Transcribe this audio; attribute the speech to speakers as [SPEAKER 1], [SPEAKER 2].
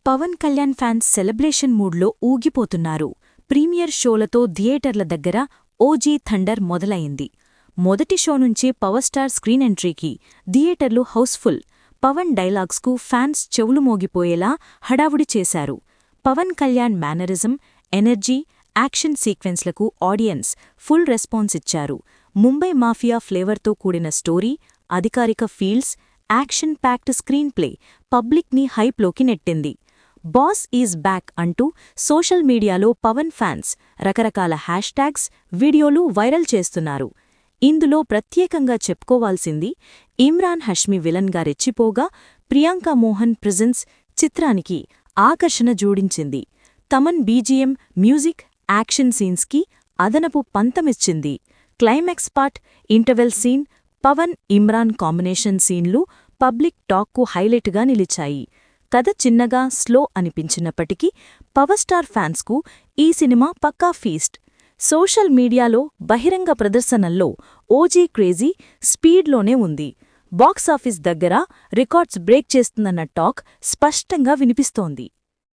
[SPEAKER 1] Pawan Kalyan fans celebration మూడ్లో ఊగిపోతున్నారు. Premier షోలతో థియేటర్ల దగ్గర ఓజీ థండర్ మొదలైంది. మొదటి షో నుంచే పవర్ స్టార్ స్క్రీన్ ఎంట్రీకి థియేటర్లు హౌస్ఫుల్. పవన్ డైలాగ్స్కు ఫ్యాన్స్ చెవులు మోగిపోయేలా హడావుడి చేశారు. Pavan Kalyan mannerism, energy, action సీక్వెన్స్లకు ఆడియన్స్ ఫుల్ రెస్పాన్స్ ఇచ్చారు. ముంబై మాఫియా ఫ్లేవర్తో కూడిన స్టోరీ, అధికారిక fields, action packed screenplay పబ్లిక్ని హైప్లోకి నెట్టింది. బాస్ ఈజ్ బ్యాక్ అంటూ సోషల్ మీడియాలో పవన్ ఫ్యాన్స్ రకరకాల హ్యాష్ట్యాగ్స్, వీడియోలు వైరల్ చేస్తున్నారు. ఇందులో ప్రత్యేకంగా చెప్పుకోవాల్సింది ఇమ్రాన్ హష్మి విలన్గా రెచ్చిపోగా ప్రియాంక మోహన్ ప్రెజెన్స్ చిత్రానికి ఆకర్షణ జోడించింది. తమన్ బీజీఎం, మ్యూజిక్, యాక్షన్ సీన్స్కి అదనపు పంతమిచ్చింది. Climax part, interval scene, Pavan Imran combination సీన్లు పబ్లిక్ టాక్కు హైలైట్గా నిలిచాయి. కథ చిన్నగా, స్లో అనిపించినప్పటికీ పవర్ స్టార్ ఫ్యాన్స్కు ఈ సినిమా పక్కా ఫీస్ట్. సోషల్ మీడియాలో బహిరంగ ప్రదర్శనల్లో ఓజీ క్రేజీ స్పీడ్లోనే ఉంది. బాక్సాఫీస్ దగ్గర రికార్డ్స్ బ్రేక్ చేస్తుందన్న టాక్ స్పష్టంగా వినిపిస్తోంది.